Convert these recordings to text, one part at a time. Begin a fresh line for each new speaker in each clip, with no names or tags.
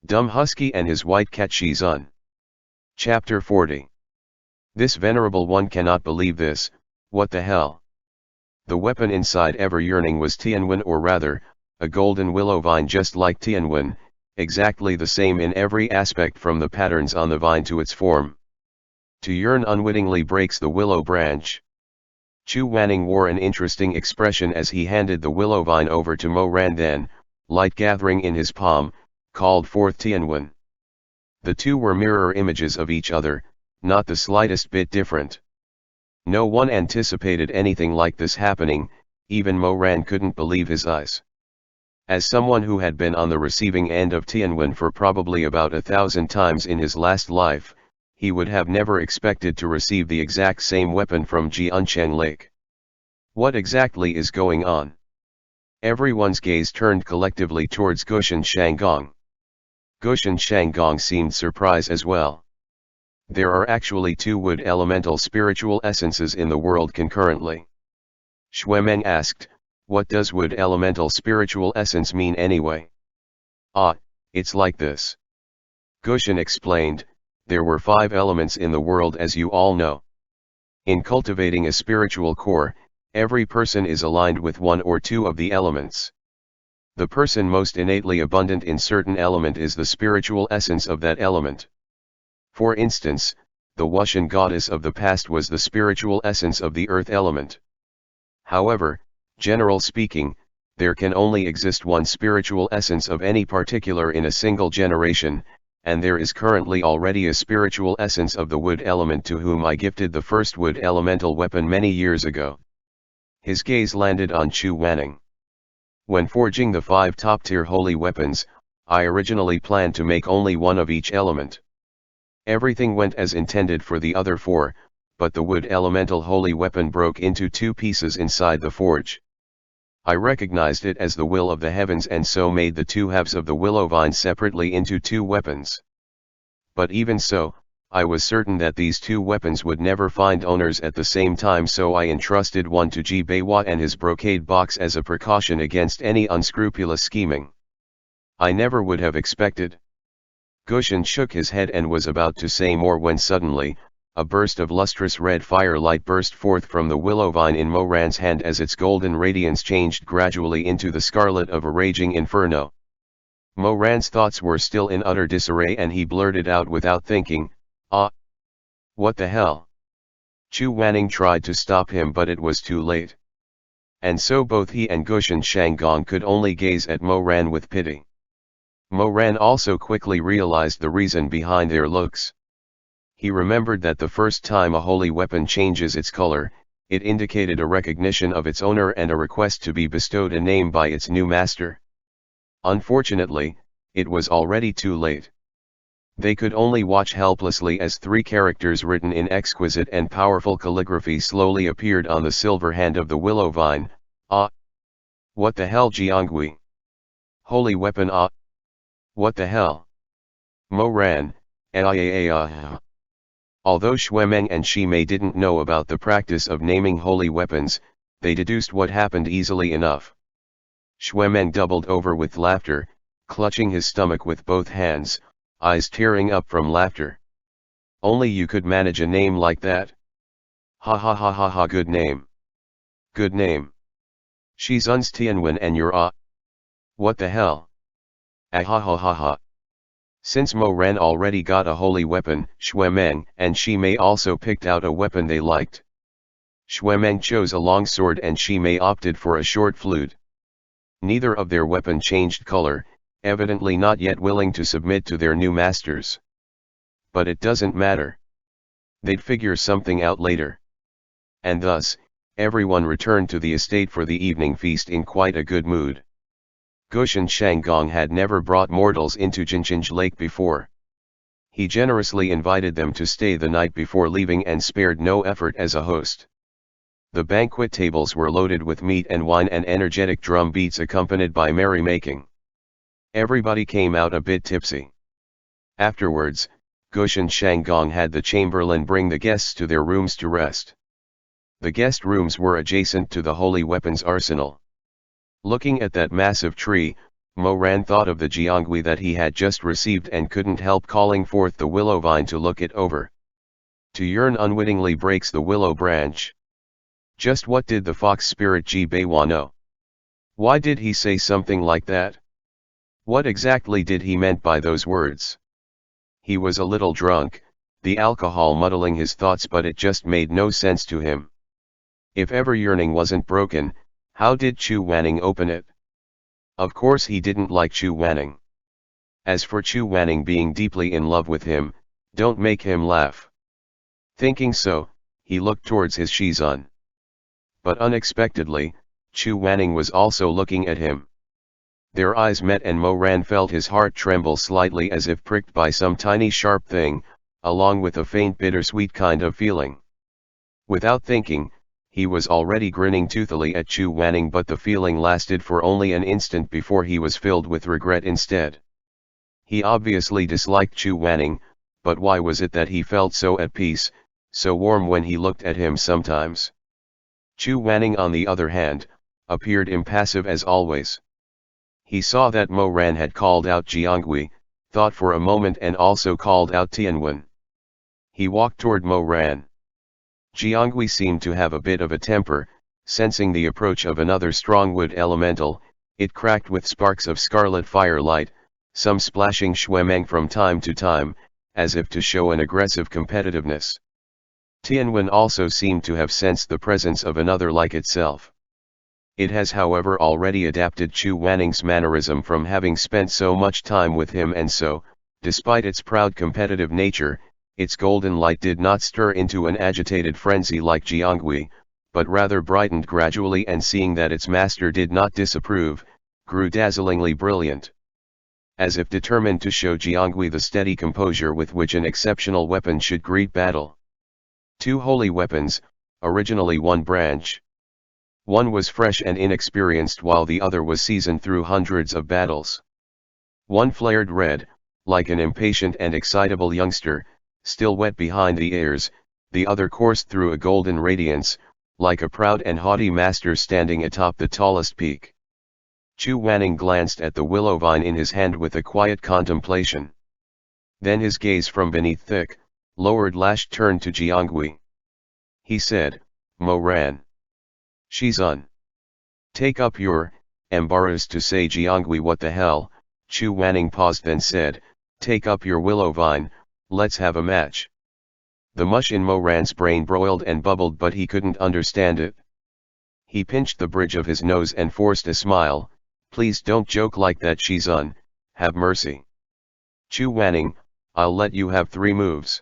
Dumb Husky and his white cat Shizun. Chapter 40. This venerable one cannot believe this. What the hell? The weapon inside ever yearning was Tianwen, or rather, a golden willow vine just like Tianwen, exactly the same in every aspect from the patterns on the vine to its form. To yearn unwittingly breaks the willow branch. Chu Wanning wore an interesting expression as he handed the willow vine over to Mo Ran, then, light gathering in his palm, called forth Tianwen. The two were mirror images of each other, not the slightest bit different. No one anticipated anything like this happening, even Mo Ran couldn't believe his eyes. As someone who had been on the receiving end of Tianwen for probably about 1,000 times in his last life, he would have never expected to receive the exact same weapon from Jiancheng Lake. What exactly is going on? Everyone's gaze turned collectively towards Gushan Shanggong. Gushan Shanggong seemed surprised as well. There are actually two wood elemental spiritual essences in the world concurrently. Xuemeng asked, "What does wood elemental spiritual essence mean anyway?" "Ah, it's like this." Gushan explained, "There were 5 elements in the world, as you all know. In cultivating a spiritual core, every person is aligned with one or two of the elements. The person most innately abundant in certain element is the spiritual essence of that element. For instance, the Wushan goddess of the past was the spiritual essence of the earth element. However, general speaking, there can only exist one spiritual essence of any particular in a single generation, and there is currently already a spiritual essence of the wood element to whom I gifted the first wood elemental weapon many years ago." His gaze landed on Chu Wanning. "When forging the 5 top-tier holy weapons, I originally planned to make only one of each element. Everything went as intended for the other 4, but the wood elemental holy weapon broke into 2 pieces inside the forge. I recognized it as the will of the heavens and so made the 2 halves of the willow vine separately into 2 weapons. But even so, I was certain that these 2 weapons would never find owners at the same time, so I entrusted one to Ji Beiwa and his brocade box as a precaution against any unscrupulous scheming. I never would have expected." Gushan shook his head and was about to say more when suddenly, a burst of lustrous red firelight burst forth from the willow vine in Mo Ran's hand as its golden radiance changed gradually into the scarlet of a raging inferno. Mo Ran's thoughts were still in utter disarray and he blurted out without thinking, "Ah! What the hell?" Chu Wanning tried to stop him, but it was too late. And so both he and Gushan Shanggong could only gaze at Mo Ran with pity. Mo Ran also quickly realized the reason behind their looks. He remembered that the first time a holy weapon changes its color, it indicated a recognition of its owner and a request to be bestowed a name by its new master. Unfortunately, it was already too late. They could only watch helplessly as 3 characters written in exquisite and powerful calligraphy slowly appeared on the silver hand of the willow vine. "Ah! What the hell, Jiangui? Holy weapon, ah! What the hell? Mo Ran, Although Xuemeng and Shimei didn't know about the practice of naming holy weapons, they deduced what happened easily enough. Xuemeng doubled over with laughter, clutching his stomach with both hands, eyes tearing up from laughter. "Only you could manage a name like that. Ha ha ha ha ha, good name. Good name. Shizun's Tianwen and you're ah! What the hell? Ah ha ha ha ha." Since Mo Ran already got a holy weapon, Xuemeng and Shimei also picked out a weapon they liked. Xuemeng chose a long sword and Shimei opted for a short flute. Neither of their weapon changed color, evidently not yet willing to submit to their new masters. But it doesn't matter. They'd figure something out later. And thus, everyone returned to the estate for the evening feast in quite a good mood. Gushan Shanggong had never brought mortals into Jinjinj Lake before. He generously invited them to stay the night before leaving and spared no effort as a host. The banquet tables were loaded with meat and wine and energetic drum beats accompanied by merrymaking. Everybody came out a bit tipsy. Afterwards, Gushan Shanggong had the chamberlain bring the guests to their rooms to rest. The guest rooms were adjacent to the holy weapons arsenal. Looking at that massive tree, Mo Ran thought of the jiangui that he had just received and couldn't help calling forth the willow vine to look it over. To yearn unwittingly breaks the willow branch. Just what did the fox spirit Ji Beiwa know? Why did he say something like that? What exactly did he meant by those words? He was a little drunk, the alcohol muddling his thoughts, but it just made no sense to him. If ever yearning wasn't broken, how did Chu Wanning open it? Of course he didn't like Chu Wanning. As for Chu Wanning being deeply in love with him, don't make him laugh. Thinking so, he looked towards his Shizun. But unexpectedly, Chu Wanning was also looking at him. Their eyes met and Mo Ran felt his heart tremble slightly as if pricked by some tiny sharp thing, along with a faint bittersweet kind of feeling. Without thinking, he was already grinning toothily at Chu Wanning, but the feeling lasted for only an instant before he was filled with regret instead. He obviously disliked Chu Wanning, but why was it that he felt so at peace, so warm when he looked at him sometimes? Chu Wanning, on the other hand, appeared impassive as always. He saw that Mo Ran had called out Jiangui, thought for a moment and also called out Tianwen. He walked toward Mo Ran. Jiangui seemed to have a bit of a temper. Sensing the approach of another strong wood elemental, it cracked with sparks of scarlet firelight, some splashing shuemeng from time to time, as if to show an aggressive competitiveness. Tianwen also seemed to have sensed the presence of another like itself. It has however already adapted Chu Wanning's mannerism from having spent so much time with him, and so, despite its proud competitive nature, its golden light did not stir into an agitated frenzy like Jiangui, but rather brightened gradually, and seeing that its master did not disapprove, grew dazzlingly brilliant. As if determined to show Jiangui the steady composure with which an exceptional weapon should greet battle. Two holy weapons, originally one branch. One was fresh and inexperienced while the other was seasoned through hundreds of battles. One flared red, like an impatient and excitable youngster, still wet behind the ears, the other coursed through a golden radiance, like a proud and haughty master standing atop the tallest peak. Chu Wanning glanced at the willow vine in his hand with a quiet contemplation. Then his gaze from beneath thick, lowered lash turned to Jiangui. He said, "Mo Ran. Shizun. Take up your," embarrassed to say Jiangui what the hell, Chu Wanning paused then said, "Take up your willow vine, let's have a match." The mush in Mo Ran's brain broiled and bubbled, but he couldn't understand it. He pinched the bridge of his nose and forced a smile. "Please don't joke like that, Shizun, have mercy." Chu Wanning, "I'll let you have 3 moves.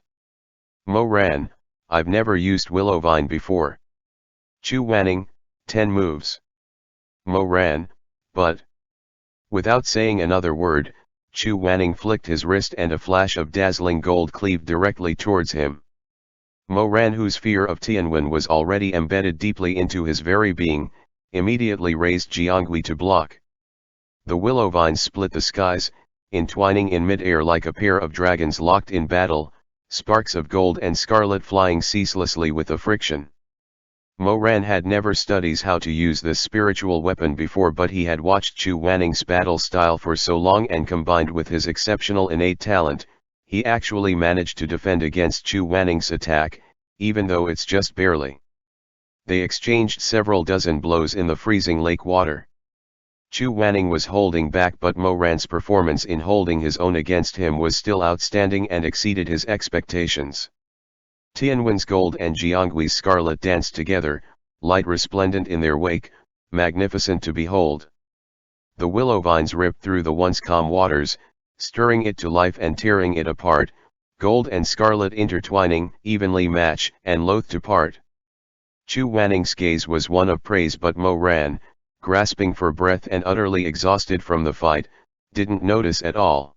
Mo Ran, "I've never used willow vine before." Chu Wanning, 10 moves. Mo Ran, "But..." Without saying another word, Chu Wanning flicked his wrist and a flash of dazzling gold cleaved directly towards him. Mo Ran, whose fear of Tianwen was already embedded deeply into his very being, immediately raised Jiangui to block. The willow vines split the skies, entwining in mid-air like a pair of dragons locked in battle, sparks of gold and scarlet flying ceaselessly with the friction. Mo Ran had never studied how to use this spiritual weapon before, but he had watched Chu Wanning's battle style for so long, and combined with his exceptional innate talent, he actually managed to defend against Chu Wanning's attack, even though it's just barely. They exchanged several dozen blows in the freezing lake water. Chu Wanning was holding back, but Mo Ran's performance in holding his own against him was still outstanding and exceeded his expectations. Tianwen's gold and Jiangui's scarlet danced together, light resplendent in their wake, magnificent to behold. The willow vines ripped through the once calm waters, stirring it to life and tearing it apart, gold and scarlet intertwining, evenly match and loath to part. Chu Wanning's gaze was one of praise, but Mo Ran, grasping for breath and utterly exhausted from the fight, didn't notice at all.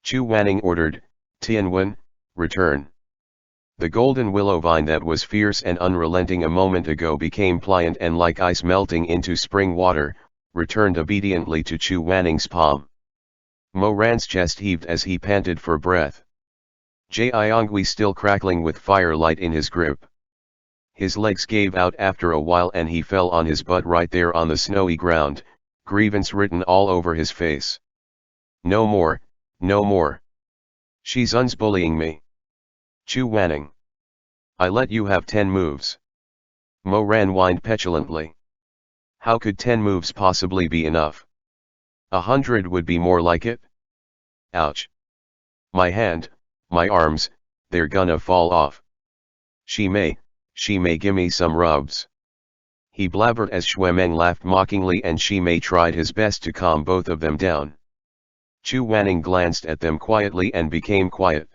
Chu Wanning ordered, "Tianwen, return." The golden willow vine that was fierce and unrelenting a moment ago became pliant and like ice melting into spring water, returned obediently to Chu Wanning's palm. Mo Ran's chest heaved as he panted for breath. Jiangui still crackling with firelight in his grip. His legs gave out after a while and he fell on his butt right there on the snowy ground, grievance written all over his face. No more, no more. Shizun's bullying me. Chu Wanning. I let you have 10 moves. Mo Ran whined petulantly. How could 10 moves possibly be enough? 100 would be more like it. Ouch. My hand, my arms, they're gonna fall off. She may gimme some rubs. He blabbered as Shuemeng laughed mockingly, and Shi Mei tried his best to calm both of them down. Chu Wanning glanced at them quietly and became quiet.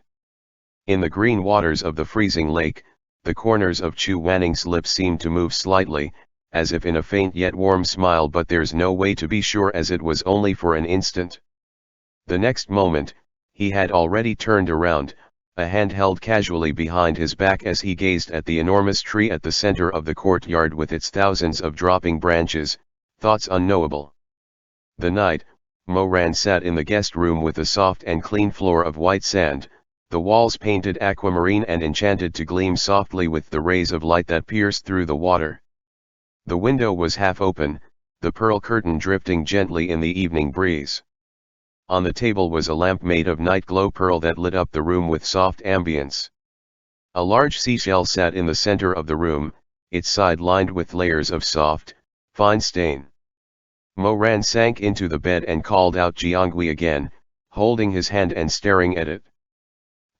In the green waters of the freezing lake, the corners of Chu Wanning's lips seemed to move slightly, as if in a faint yet warm smile, but there's no way to be sure, as it was only for an instant. The next moment, he had already turned around, a hand held casually behind his back as he gazed at the enormous tree at the center of the courtyard with its thousands of dropping branches, thoughts unknowable. The night, Mo Ran sat in the guest room with a soft and clean floor of white sand, the walls painted aquamarine and enchanted to gleam softly with the rays of light that pierced through the water. The window was half open, the pearl curtain drifting gently in the evening breeze. On the table was a lamp made of night glow pearl that lit up the room with soft ambience. A large seashell sat in the center of the room, its side lined with layers of soft, fine stain. Mo Ran sank into the bed and called out Jiangui again, holding his hand and staring at it.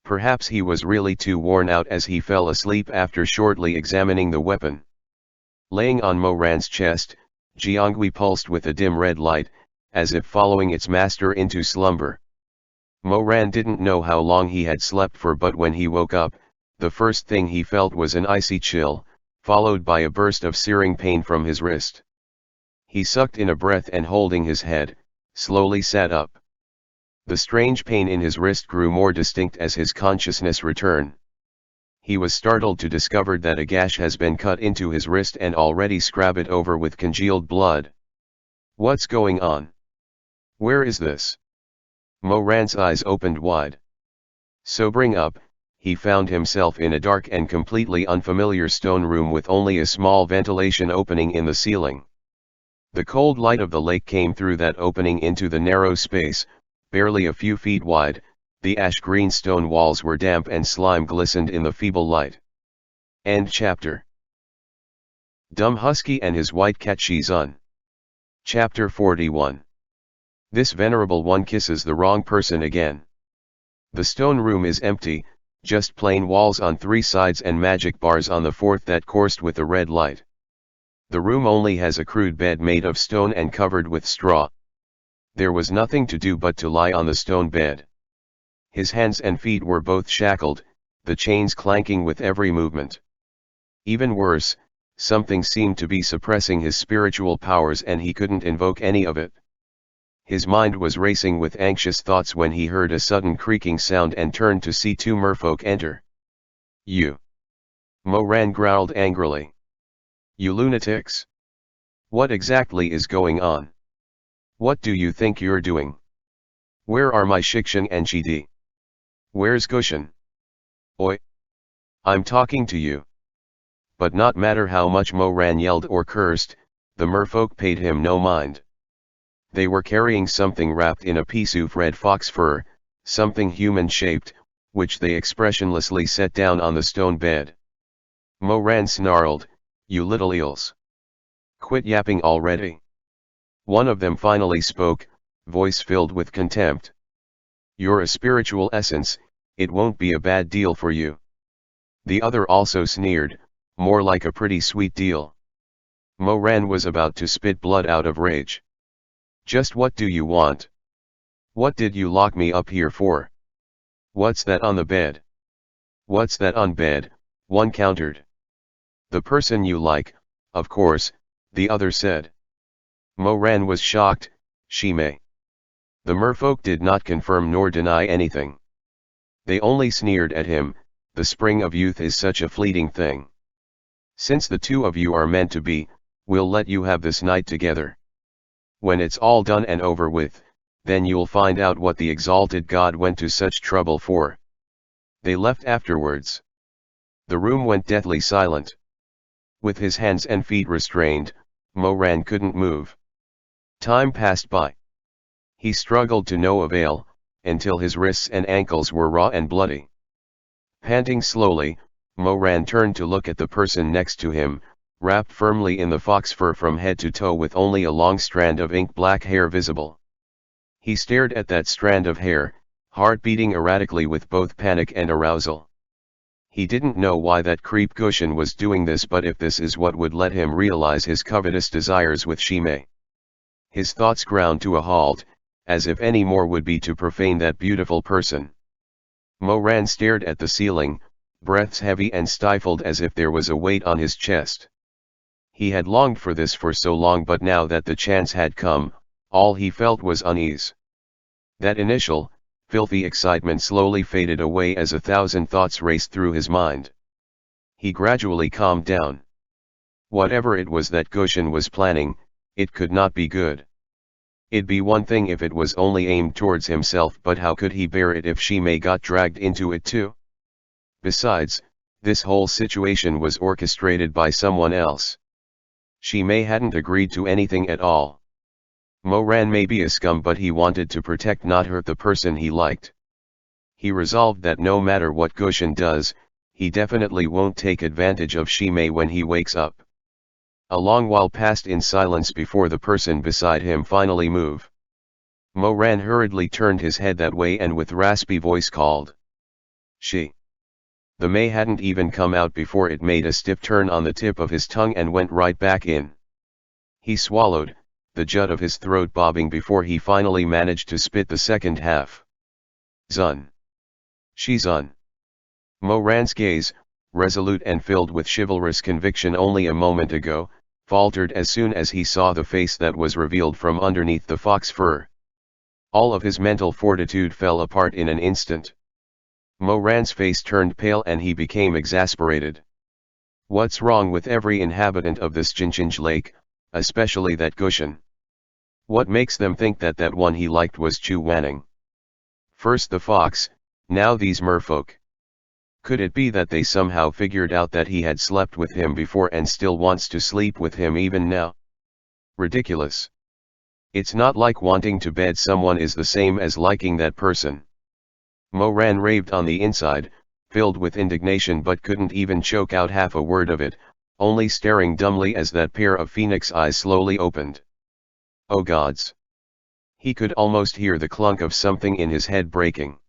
Perhaps he was really too worn out as he fell asleep after shortly examining the weapon. Laying on Mo Ran's chest, Jiangui pulsed with a dim red light, as if following its master into slumber. Mo Ran didn't know how long he had slept for, but when he woke up, the first thing he felt was an icy chill, followed by a burst of searing pain from his wrist. He sucked in a breath and, holding his head, slowly sat up. The strange pain in his wrist grew more distinct as his consciousness returned. He was startled to discover that a gash has been cut into his wrist and already scrabbed over with congealed blood. What's going on? Where is this? Mo Ran's eyes opened wide. Sobering up, he found himself in a dark and completely unfamiliar stone room with only a small ventilation opening in the ceiling. The cold light of the lake came through that opening into the narrow space, barely a few feet wide. The ash-green stone walls were damp and slime glistened in the feeble light. End chapter. Dumb Husky and his white cat Shizun. Chapter 41. This venerable one kisses the wrong person again. The stone room is empty, just plain walls on 3 sides and magic bars on the 4th that coursed with a red light. The room only has a crude bed made of stone and covered with straw. There was nothing to do but to lie on the stone bed. His hands and feet were both shackled, the chains clanking with every movement. Even worse, something seemed to be suppressing his spiritual powers and he couldn't invoke any of it. His mind was racing with anxious thoughts when he heard a sudden creaking sound and turned to see 2 merfolk enter. You! Mo Ran growled angrily. You lunatics! What exactly is going on? What do you think you're doing? Where are my Shixing and Chidi? Where's Gushan? Oi! I'm talking to you. But not matter how much Mo Ran yelled or cursed, the merfolk paid him no mind. They were carrying something wrapped in a piece of red fox fur, something human-shaped, which they expressionlessly set down on the stone bed. Mo Ran snarled, You little eels! Quit yapping already. One of them finally spoke, voice filled with contempt. You're a spiritual essence, it won't be a bad deal for you. The other also sneered, more like a pretty sweet deal. Mo Ran was about to spit blood out of rage. Just what do you want? What did you lock me up here for? What's that on the bed? What's that on bed? One countered. The person you like, of course, the other said. Mo Ran was shocked. Shi Mei. The merfolk did not confirm nor deny anything. They only sneered at him. The spring of youth is such a fleeting thing. Since the 2 of you are meant to be, we'll let you have this night together. When it's all done and over with, then you'll find out what the exalted God went to such trouble for. They left afterwards. The room went deathly silent. With his hands and feet restrained, Mo Ran couldn't move. Time passed by. He struggled to no avail, until his wrists and ankles were raw and bloody. Panting slowly, Moran turned to look at the person next to him, wrapped firmly in the fox fur from head to toe with only a long strand of ink-black hair visible. He stared at that strand of hair, heart beating erratically with both panic and arousal. He didn't know why that creep Gushin was doing this, but if this is what would let him realize his covetous desires with Shimei. His thoughts ground to a halt, as if any more would be to profane that beautiful person. Moran stared at the ceiling, breaths heavy and stifled as if there was a weight on his chest. He had longed for this for so long, but now that the chance had come, all he felt was unease. That initial, filthy excitement slowly faded away as 1,000 thoughts raced through his mind. He gradually calmed down. Whatever it was that Gushin was planning, it could not be good. It'd be one thing if it was only aimed towards himself, but how could he bear it if Shimei got dragged into it too? Besides, this whole situation was orchestrated by someone else. Shimei hadn't agreed to anything at all. Moran may be a scum, but he wanted to protect, not hurt the person he liked. He resolved that no matter what Gushin does, he definitely won't take advantage of Shimei when he wakes up. A long while passed in silence before the person beside him finally moved. Moran hurriedly turned his head that way and with raspy voice called. She. The May hadn't even come out before it made a stiff turn on the tip of his tongue and went right back in. He swallowed, the jut of his throat bobbing before he finally managed to spit the second half. Zun. Shizun. Moran's gaze, resolute and filled with chivalrous conviction only a moment ago, faltered as soon as he saw the face that was revealed from underneath the fox fur. All of his mental fortitude fell apart in an instant. Moran's face turned pale and he became exasperated. What's wrong with every inhabitant of this Jinjinj lake, especially that Gushin? What makes them think that that one he liked was Chu Wanning? First the fox, now these merfolk. Could it be that they somehow figured out that he had slept with him before and still wants to sleep with him even now? Ridiculous. It's not like wanting to bed someone is the same as liking that person. Moran raved on the inside, filled with indignation, but couldn't even choke out half a word of it, only staring dumbly as that pair of phoenix eyes slowly opened. Oh gods! He could almost hear the clunk of something in his head breaking.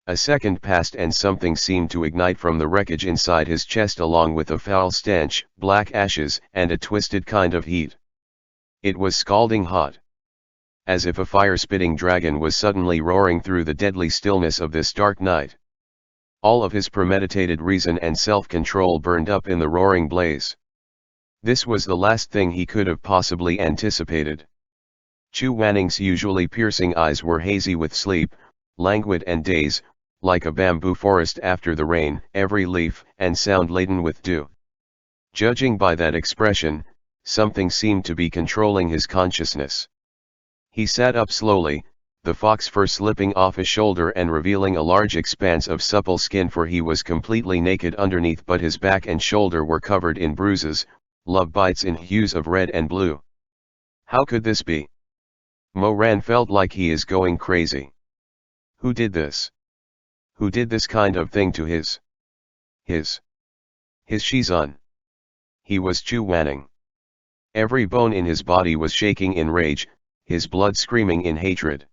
A second passed and something seemed to ignite from the wreckage inside his chest, along with a foul stench, black ashes, and a twisted kind of heat. It was scalding hot. As if a fire-spitting dragon was suddenly roaring through the deadly stillness of this dark night. All of his premeditated reason and self-control burned up in the roaring blaze. This was the last thing he could have possibly anticipated. Chu Wanning's usually piercing eyes were hazy with sleep, languid and daze, like a bamboo forest after the rain, every leaf and sound laden with dew. Judging by that expression, something seemed to be controlling his consciousness. He sat up slowly, the fox fur slipping off his shoulder and revealing a large expanse of supple skin, for he was completely naked underneath, but his back and shoulder were covered in bruises, love bites in hues of red and blue. How could this be? Moran felt like he is going crazy. Who did this? Who did this kind of thing to his Shizun? He was Chu Wanning. Every bone in his body was shaking in rage, his blood screaming in hatred.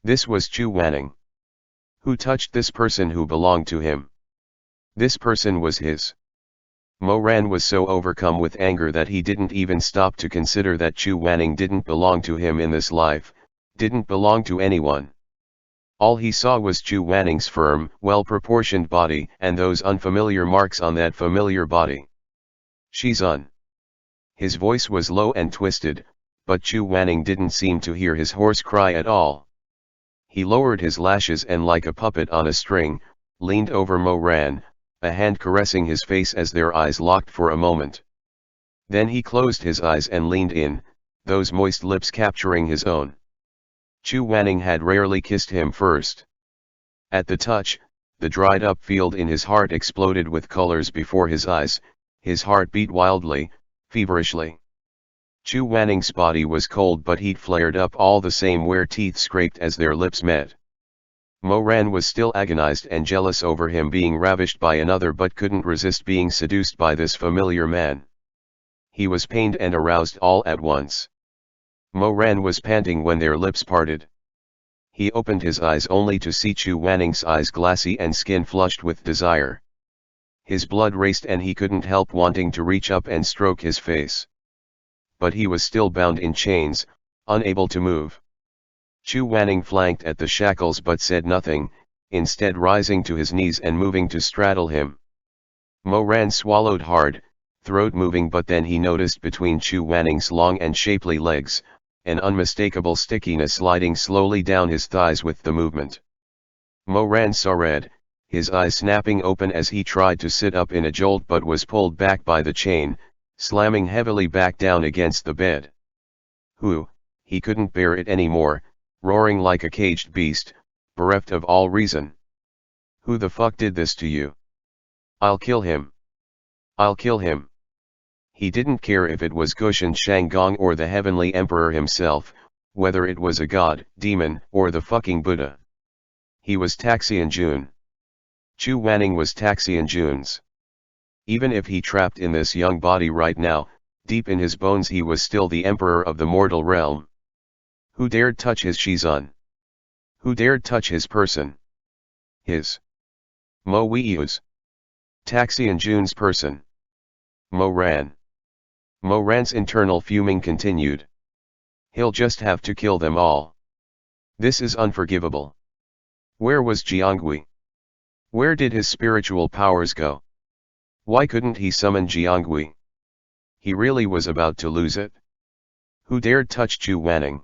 This was Chu Wanning. Who touched this person who belonged to him? This person was his. Moran was so overcome with anger that he didn't even stop to consider that Chu Wanning didn't belong to him in this life, didn't belong to anyone. All he saw was Chu Wanning's firm, well-proportioned body and those unfamiliar marks on that familiar body. Shizun. His voice was low and twisted, but Chu Wanning didn't seem to hear his hoarse cry at all. He lowered his lashes and, like a puppet on a string, leaned over Moran, a hand caressing his face as their eyes locked for a moment. Then he closed his eyes and leaned in, those moist lips capturing his own. Chu Wanning had rarely kissed him first. At the touch, the dried-up field in his heart exploded with colors before his eyes, his heart beat wildly, feverishly. Chu Wanning's body was cold but heat flared up all the same where teeth scraped as their lips met. Mo Ran was still agonized and jealous over him being ravished by another but couldn't resist being seduced by this familiar man. He was pained and aroused all at once. Mo Ran was panting when their lips parted. He opened his eyes only to see Chu Wanning's eyes glassy and skin flushed with desire. His blood raced and he couldn't help wanting to reach up and stroke his face. But he was still bound in chains, unable to move. Chu Wanning flanked at the shackles but said nothing, instead rising to his knees and moving to straddle him. Mo Ran swallowed hard, throat moving, but then he noticed between Chu Wanning's long and shapely legs, an unmistakable stickiness sliding slowly down his thighs with the movement. Mo Ran saw red, his eyes snapping open as he tried to sit up in a jolt but was pulled back by the chain, slamming heavily back down against the bed. He couldn't bear it anymore, roaring like a caged beast, bereft of all reason. Who the fuck did this to you? I'll kill him. I'll kill him. He didn't care if it was Gushan Shanggong or the Heavenly Emperor himself, whether it was a god, demon, or the fucking Buddha. He was Taxian Jun. Chu Wanning was Taxian Jun's. Even if he trapped in this young body right now, deep in his bones he was still the emperor of the mortal realm. Who dared touch his Shizun? Who dared touch his person? His Mo Weiu's Taxian Jun's person. Mo Ran. Mo Ran's internal fuming continued. He'll just have to kill them all. This is unforgivable. Where was Jiangui? Where did his spiritual powers go? Why couldn't he summon Jiangui? He really was about to lose it. Who dared touch Chu Wanning?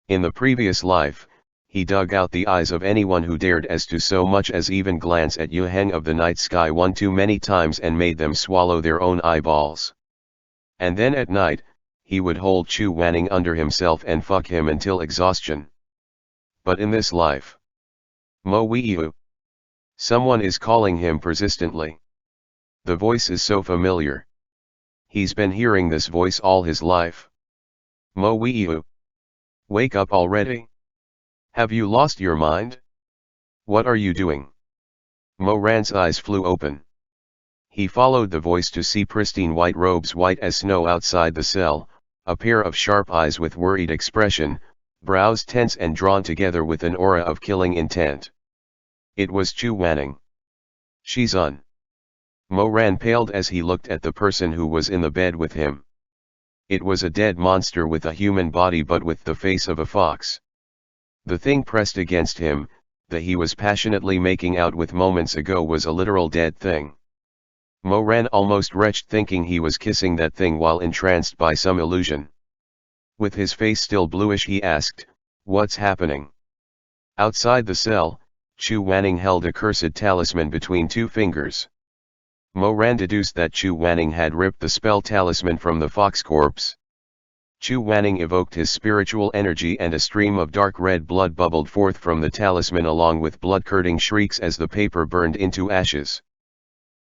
In the previous life, he dug out the eyes of anyone who dared as to so much as even glance at Yu Heng of the night sky one too many times and made them swallow their own eyeballs. And then at night, he would hold Chu Wanning under himself and fuck him until exhaustion. But in this life, Mo Weiu. Someone is calling him persistently. The voice is so familiar. He's been hearing this voice all his life. Mo Weiu. Wake up already. Have you lost your mind? What are you doing? Mo Ran's eyes flew open. He followed the voice to see pristine white robes white as snow outside the cell, a pair of sharp eyes with worried expression, brows tense and drawn together with an aura of killing intent. It was Chu Wanning. Shizun. Mo Ran paled as he looked at the person who was in the bed with him. It was a dead monster with a human body but with the face of a fox. The thing pressed against him, that he was passionately making out with moments ago, was a literal dead thing. Mo Ran almost retched thinking he was kissing that thing while entranced by some illusion. With his face still bluish he asked, "What's happening?" Outside the cell, Chu Wanning held a cursed talisman between two fingers. Mo Ran deduced that Chu Wanning had ripped the spell talisman from the fox corpse. Chu Wanning evoked his spiritual energy and a stream of dark red blood bubbled forth from the talisman along with blood-curdling shrieks as the paper burned into ashes.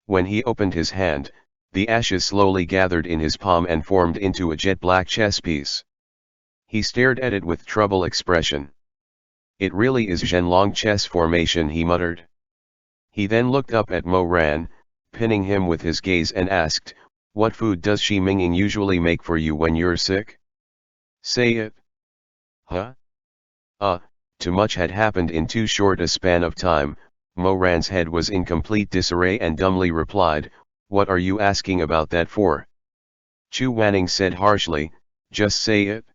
When he opened his hand, the ashes slowly gathered in his palm and formed into a jet-black chess piece. He stared at it with troubled expression. "It really is Zhenlong chess formation," he muttered. He then looked up at Mo Ran, pinning him with his gaze, and asked, "What food does Shi Minging usually make for you when you're sick? Say it." Huh? Too much had happened in too short a span of time. Mo Ran's head was in complete disarray and dumbly replied, "What are you asking about that for?" Chu Wanning said harshly, "Just say it."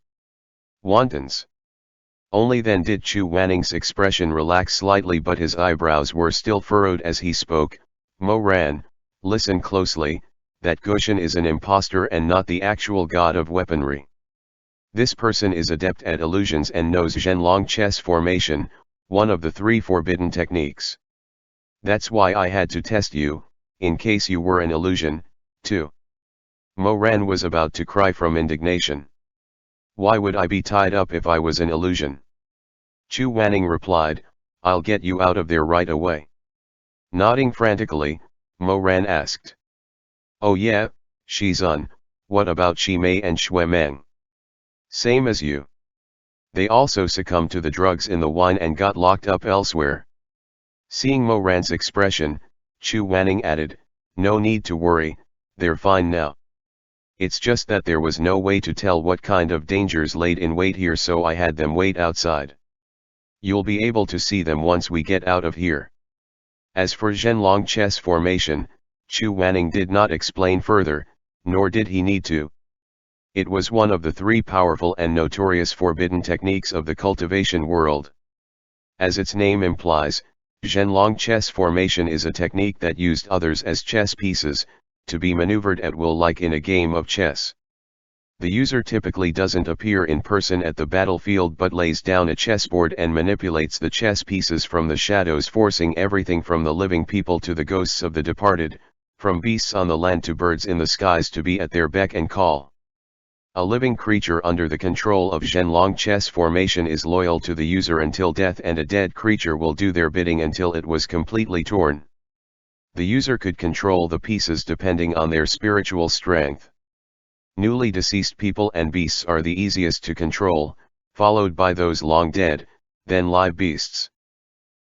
"Wontons." Only then did Chu Wanning's expression relax slightly, but his eyebrows were still furrowed as he spoke. "Mo Ran, listen closely, that Gushan is an impostor and not the actual god of weaponry. This person is adept at illusions and knows Zhenlong chess formation, one of the 3 forbidden techniques. That's why I had to test you, in case you were an illusion, too." Mo Ran was about to cry from indignation. "Why would I be tied up if I was an illusion?" Chu Wanning replied, "I'll get you out of there right away." Nodding frantically, Mo Ran asked, "Oh yeah, Shizun, What about Shi Mei and Xue Meng? Same as you. They also succumbed to the drugs in the wine and got locked up elsewhere. Seeing Mo Ran's expression, Chu Wanning added, no need to worry, they're fine now. It's just that there was no way to tell what kind of dangers laid in wait here, so I had them wait outside. You'll be able to see them once we get out of here. As for Zhenlong chess formation, Chu Wanning did not explain further, nor did he need to. It was one of the 3 powerful and notorious forbidden techniques of the cultivation world. As its name implies, Zhenlong chess formation is a technique that used others as chess pieces, to be maneuvered at will like in a game of chess. The user typically doesn't appear in person at the battlefield but lays down a chessboard and manipulates the chess pieces from the shadows, forcing everything from the living people to the ghosts of the departed, from beasts on the land to birds in the skies to be at their beck and call. A living creature under the control of Zhenlong chess formation is loyal to the user until death, and a dead creature will do their bidding until it was completely torn. The user could control the pieces depending on their spiritual strength. Newly deceased people and beasts are the easiest to control, followed by those long dead, then live beasts.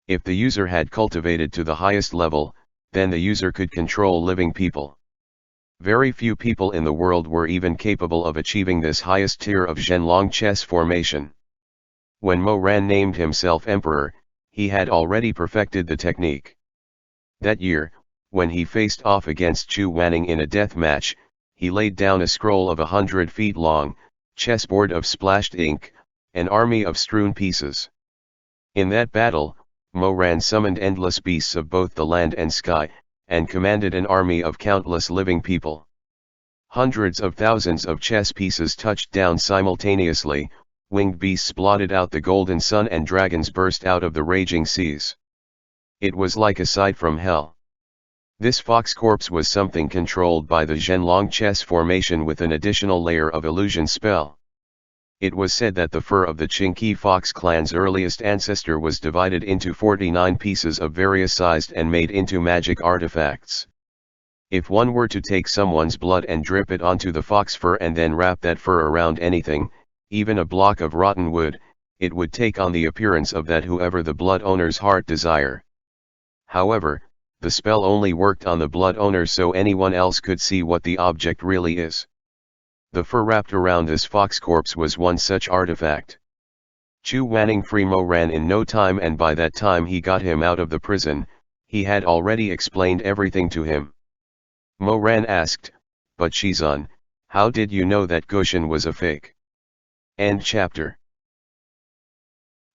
If the user had cultivated to the highest level, then the user could control living people. Very few people in the world were even capable of achieving this highest tier of Zhenlong chess formation. When Mo Ran named himself emperor, he had already perfected the technique. That year, when he faced off against Chu Wanning in a death match, he laid down a scroll of 100 feet long, chessboard of splashed ink, an army of strewn pieces. In that battle, Mo Ran summoned endless beasts of both the land and sky, and commanded an army of countless living people. Hundreds of thousands of chess pieces touched down simultaneously, winged beasts blotted out the golden sun and dragons burst out of the raging seas. It was like a sight from hell. This fox corpse was something controlled by the Zhenlong chess formation with an additional layer of illusion spell. It was said that the fur of the Qingqi fox clan's earliest ancestor was divided into 49 pieces of various sized and made into magic artifacts. If one were to take someone's blood and drip it onto the fox fur and then wrap that fur around anything, even a block of rotten wood, it would take on the appearance of that whoever the blood owner's heart desire. However, the spell only worked on the blood owner, so anyone else could see what the object really is. The fur wrapped around this fox corpse was one such artifact. Chu Wanning freed Mo Ran in no time, and by that time he got him out of the prison. He had already explained everything to him. Mo Ran asked, but Shizun, how did you know that Gushin was a fake? End chapter.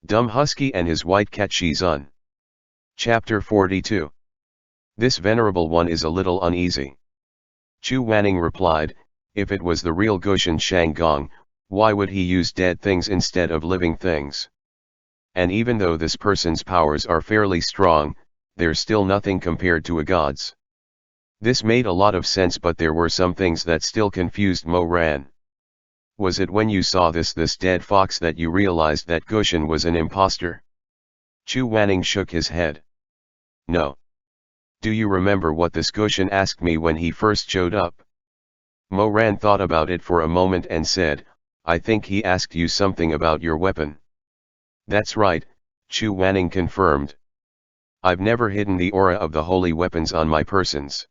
Dumb Husky and his white cat Shizun. Chapter 42. This venerable one is a little uneasy. Chu Wanning replied, if it was the real Gushin Shanggong, why would he use dead things instead of living things? And even though this person's powers are fairly strong, they're still nothing compared to a god's. This made a lot of sense, but there were some things that still confused Mo Ran. Was it when you saw this dead fox that you realized that Gushin was an imposter? Chu Wanning shook his head. No. Do you remember what this Gushin asked me when he first showed up? Mo Ran thought about it for a moment and said, I think he asked you something about your weapon. That's right, Chu Wanning confirmed. I've never hidden the aura of the holy weapons on my persons.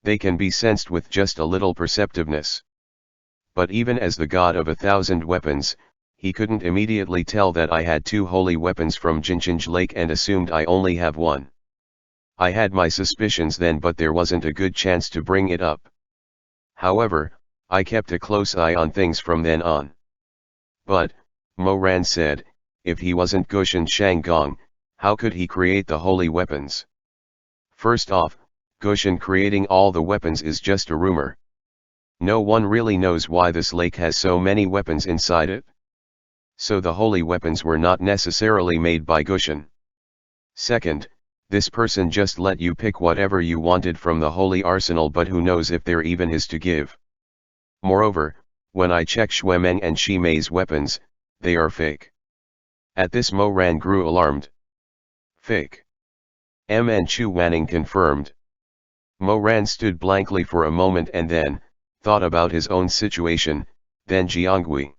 They can be sensed with just a little perceptiveness. But even as the god of 1,000 weapons, he couldn't immediately tell that I had 2 holy weapons from Jinqinj Lake and assumed I only have 1. I had my suspicions then, but there wasn't a good chance to bring it up. However, I kept a close eye on things from then on. But, Mo Ran said, if he wasn't Gushin Shanggong, how could he create the holy weapons? First off, Gushin creating all the weapons is just a rumor. No one really knows why this lake has so many weapons inside it. So the holy weapons were not necessarily made by Gushin. Second, this person just let you pick whatever you wanted from the holy arsenal, but who knows if they're even his to give. Moreover, when I check Xue Meng and Shi Mei's weapons, they are fake. At this Mo Ran grew alarmed. Fake. And Chu Wanning confirmed. Mo Ran stood blankly for a moment and then, thought about his own situation, then Jiangui.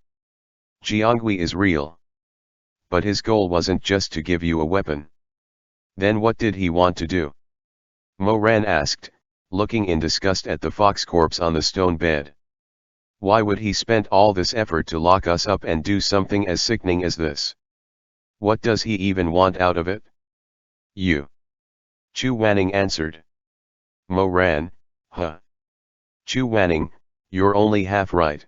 Jiangui is real. But his goal wasn't just to give you a weapon. Then what did he want to do? Mo Ran asked, looking in disgust at the fox corpse on the stone bed. Why would he spend all this effort to lock us up and do something as sickening as this? What does he even want out of it? You. Chu Wanning answered. Mo Ran, huh? Chu Wanning, you're only half right.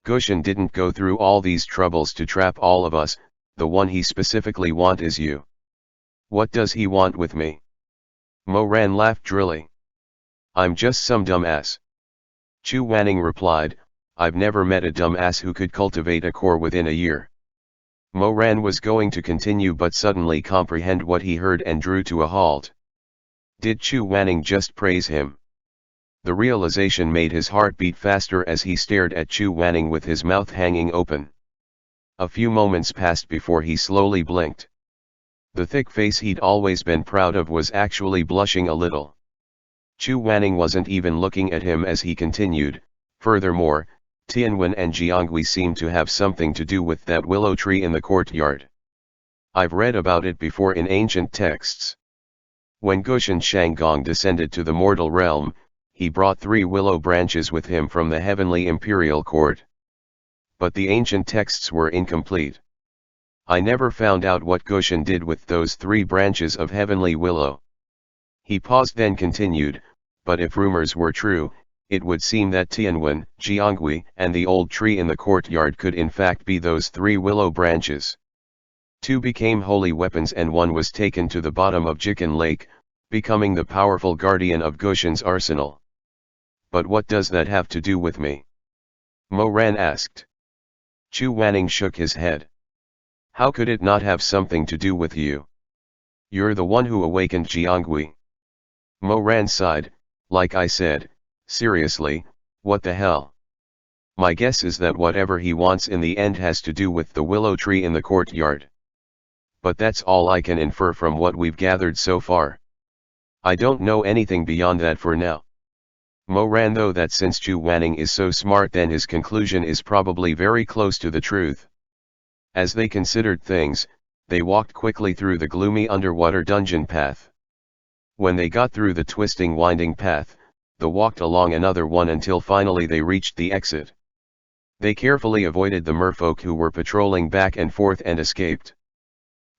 Gushin didn't go through all these troubles to trap all of us, the one he specifically want is you. What does he want with me? Mo Ran laughed drily. I'm just some dumbass. Chu Wanning replied, I've never met a dumbass who could cultivate a core within a year. Mo Ran was going to continue but suddenly comprehend what he heard and drew to a halt. Did Chu Wanning just praise him? The realization made his heart beat faster as he stared at Chu Wanning with his mouth hanging open. A few moments passed before he slowly blinked. The thick face he'd always been proud of was actually blushing a little. Chu Wanning wasn't even looking at him as he continued, furthermore, Tianwen and Jiangui seemed to have something to do with that willow tree in the courtyard. I've read about it before in ancient texts. When Gushin Shanggong descended to the mortal realm, he brought 3 willow branches with him from the heavenly imperial court. But the ancient texts were incomplete. I never found out what Gushin did with those 3 branches of heavenly willow. He paused then continued, but if rumors were true, it would seem that Tianwen, Jiangui, and the old tree in the courtyard could in fact be those 3 willow branches. 2 became holy weapons and 1 was taken to the bottom of Jikan Lake, becoming the powerful guardian of Gushin's arsenal. But what does that have to do with me? Mo Ran asked. Chu Wanning shook his head. How could it not have something to do with you? You're the one who awakened Jiangui. Mo Ran sighed, like I said, seriously, what the hell? My guess is that whatever he wants in the end has to do with the willow tree in the courtyard. But that's all I can infer from what we've gathered so far. I don't know anything beyond that for now. Mo Ran though that since Chu Wanning is so smart then his conclusion is probably very close to the truth. As they considered things, they walked quickly through the gloomy underwater dungeon path. When they got through the twisting winding path, they walked along another one until finally they reached the exit. They carefully avoided the merfolk who were patrolling back and forth and escaped.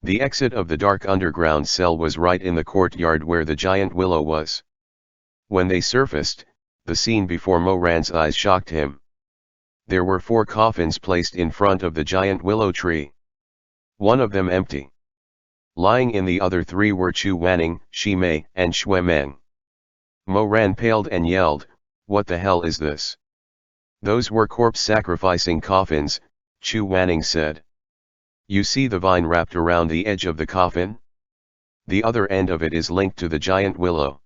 The exit of the dark underground cell was right in the courtyard where the giant willow was. When they surfaced, the scene before Mo Ran's eyes shocked him. There were 4 coffins placed in front of the giant willow tree. One of them empty. Lying in the other 3 were Chu Wanning, Shi Mei, and Xue Meng. Mo Ran paled and yelled, what the hell is this? Those were corpse sacrificing coffins, Chu Wanning said. You see the vine wrapped around the edge of the coffin? The other end of it is linked to the giant willow.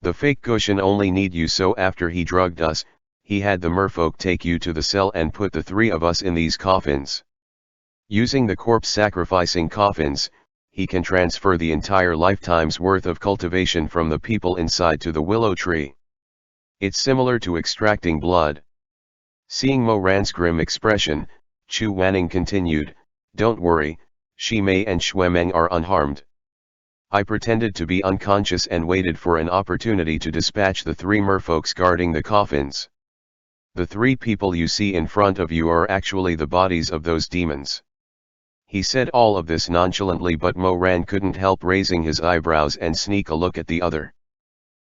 The fake Gushin only need you so after he drugged us, he had the merfolk take you to the cell and put the 3 of us in these coffins. Using the corpse sacrificing coffins, he can transfer the entire lifetime's worth of cultivation from the people inside to the willow tree. It's similar to extracting blood. Seeing Mo Ran's grim expression, Chu Wanning continued, don't worry, Shi Mei and Xue Meng are unharmed. I pretended to be unconscious and waited for an opportunity to dispatch the 3 merfolks guarding the coffins. The 3 people you see in front of you are actually the bodies of those demons. He said all of this nonchalantly, but Mo Ran couldn't help raising his eyebrows and sneak a look at the other.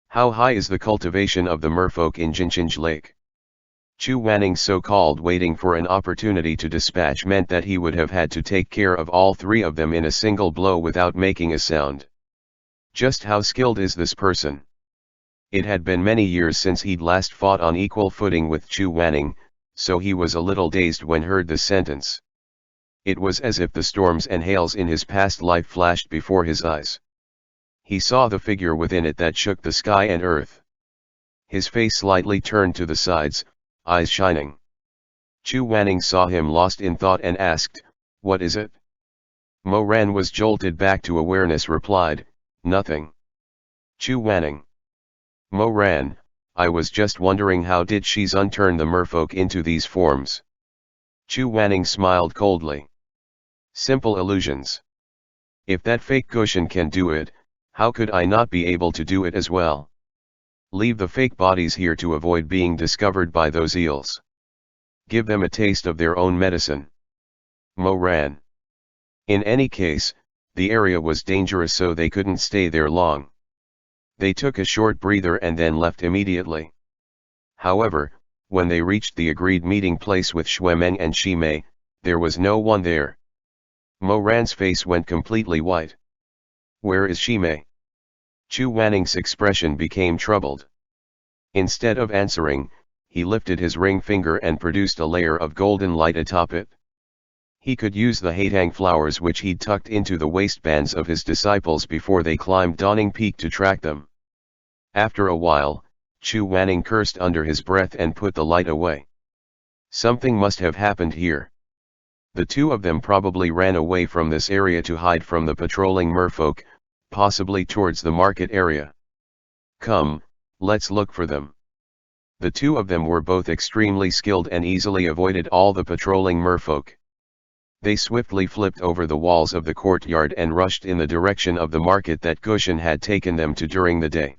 How high is the cultivation of the merfolk in Jinchinj Lake? Chu Wanning's so-called waiting for an opportunity to dispatch meant that he would have had to take care of all 3 of them in a single blow without making a sound. Just how skilled is this person? It had been many years since he'd last fought on equal footing with Chu Wanning, so he was a little dazed when heard the sentence. It was as if the storms and hails in his past life flashed before his eyes. He saw the figure within it that shook the sky and earth. His face slightly turned to the sides, eyes shining. Chu Wanning saw him lost in thought and asked, what is it? Mo Ran was jolted back to awareness, replied, nothing. Chu Wanning. Mo Ran, I was just wondering how did Shizun turn the merfolk into these forms. Chu Wanning smiled coldly. Simple illusions. If that fake Gushin can do it, how could I not be able to do it as well? Leave the fake bodies here to avoid being discovered by those eels. Give them a taste of their own medicine. Mo ran. In any case, the area was dangerous, so they couldn't stay there long. They took a short breather and then left immediately. However, when they reached the agreed meeting place with Xuemeng and Shimei, there was no one there. Mo Ran's face went completely white. Where is Shimei? Chu Wanning's expression became troubled. Instead of answering, he lifted his ring finger and produced a layer of golden light atop it. He could use the Haitang flowers which he'd tucked into the waistbands of his disciples before they climbed Dawning Peak to track them. After a while, Chu Wanning cursed under his breath and put the light away. Something must have happened here. The two of them probably ran away from this area to hide from the patrolling merfolk, possibly towards the market area. Come, let's look for them. The two of them were both extremely skilled and easily avoided all the patrolling merfolk. They swiftly flipped over the walls of the courtyard and rushed in the direction of the market that Gushin had taken them to during the day.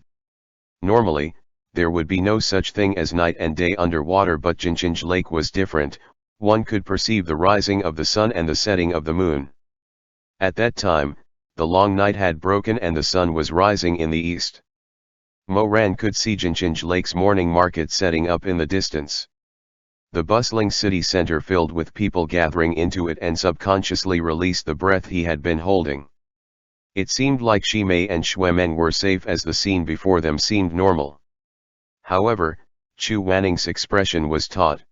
Normally, there would be no such thing as night and day underwater, but Jinchinj Lake was different. One could perceive the rising of the sun and the setting of the moon. At that time, the long night had broken and the sun was rising in the east. Mo Ran could see Jinchinj Lake's morning market setting up in the distance. The bustling city center filled with people gathering into it and subconsciously released the breath he had been holding. It seemed like Shimei and Xuemeng were safe as the scene before them seemed normal. However, Chu Wanning's expression was taut.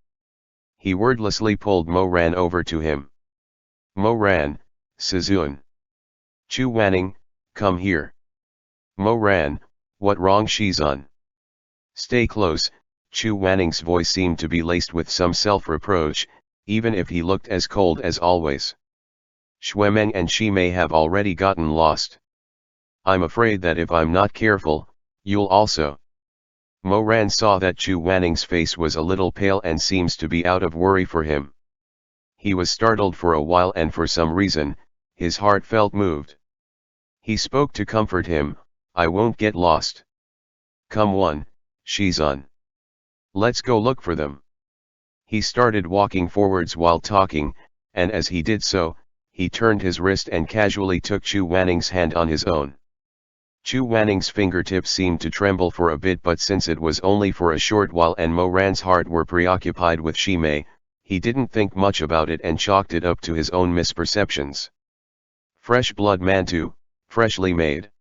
He wordlessly pulled Mo Ran over to him. Mo Ran, Shizun. Chu Wanning, come here. Mo Ran, what wrong Shizun? Stay close. Chu Wanning's voice seemed to be laced with some self-reproach, even if he looked as cold as always. Xuemeng and Shimei have already gotten lost. I'm afraid that if I'm not careful, you'll also. Mo Ran saw that Chu Wanning's face was a little pale and seems to be out of worry for him. He was startled for a while and for some reason, his heart felt moved. He spoke to comfort him, I won't get lost. Come on, Shizun. Let's go look for them. He started walking forwards while talking, and as he did so, he turned his wrist and casually took Chu Wanning's hand on his own. Chu Wanning's fingertips seemed to tremble for a bit, but since it was only for a short while and Mo Ran's heart were preoccupied with Shimei, he didn't think much about it and chalked it up to his own misperceptions. Fresh blood mantu, freshly made.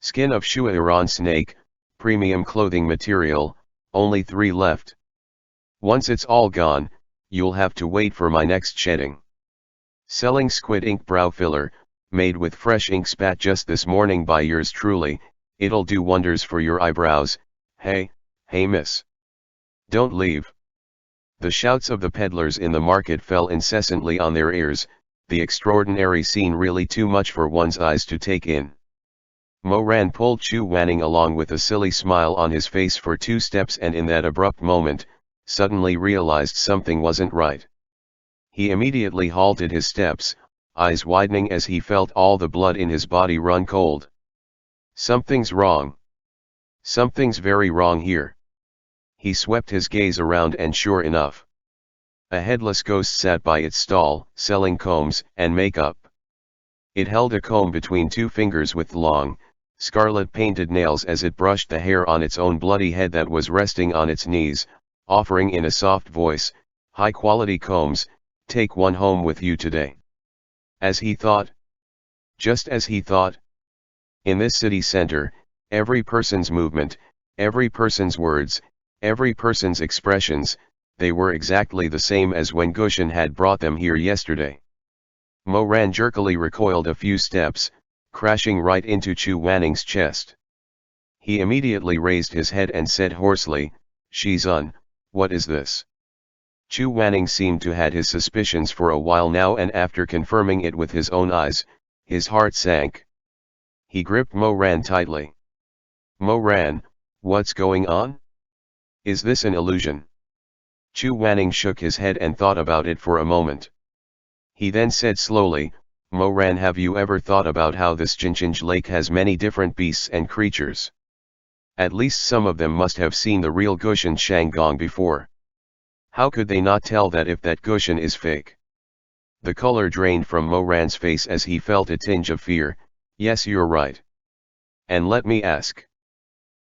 Skin of Shua Iran snake, premium clothing material, only 3 left. Once it's all gone, you'll have to wait for my next shedding. Selling squid ink brow filler, made with fresh ink spat just this morning by yours truly, it'll do wonders for your eyebrows. Hey miss. Don't leave. The shouts of the peddlers in the market fell incessantly on their ears, the extraordinary scene really too much for one's eyes to take in. Mo Ran pulled Chu Wanning along with a silly smile on his face for 2 steps, and in that abrupt moment, suddenly realized something wasn't right. He immediately halted his steps, eyes widening as he felt all the blood in his body run cold. Something's wrong. Something's very wrong here. He swept his gaze around and sure enough, a headless ghost sat by its stall, selling combs and makeup. It held a comb between 2 fingers with long, scarlet-painted nails as it brushed the hair on its own bloody head that was resting on its knees, offering in a soft voice, high-quality combs, take one home with you today. As he thought. Just as he thought. In this city center, every person's movement, every person's words, every person's expressions, they were exactly the same as when Gushin had brought them here yesterday. Mo Ran jerkily recoiled a few steps, crashing right into Chu Wanning's chest. He immediately raised his head and said hoarsely, Shizun, what is this? Chu Wanning seemed to had his suspicions for a while now, and after confirming it with his own eyes, his heart sank. He gripped Mo Ran tightly. Mo Ran, what's going on? Is this an illusion? Chu Wanning shook his head and thought about it for a moment. He then said slowly, Mo Ran, have you ever thought about how this Jinjinj lake has many different beasts and creatures? At least some of them must have seen the real Gushan Shanggong before. How could they not tell that if that Gushan is fake? The color drained from Mo Ran's face as he felt a tinge of fear. Yes, you're right. And let me ask.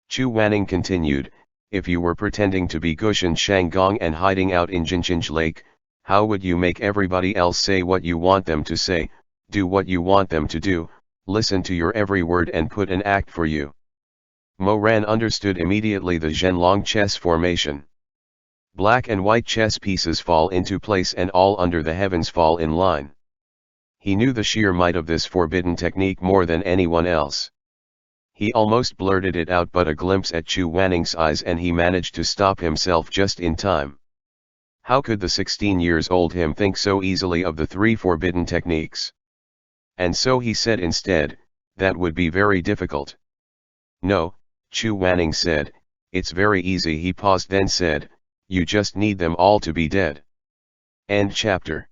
Chu Wanning continued, if you were pretending to be Gushan Shanggong and hiding out in Jinjinj Lake, how would you make everybody else say what you want them to say, do what you want them to do, listen to your every word and put an act for you? Mo Ran understood immediately the Zhenlong chess formation. Black and white chess pieces fall into place and all under the heavens fall in line. He knew the sheer might of this forbidden technique more than anyone else. He almost blurted it out, but a glimpse at Chu Wanning's eyes and he managed to stop himself just in time. How could the 16-years-old him think so easily of the 3 forbidden techniques? And so he said instead, that would be very difficult. No, Chu Wanning said, it's very easy. He paused then said, you just need them all to be dead. End chapter.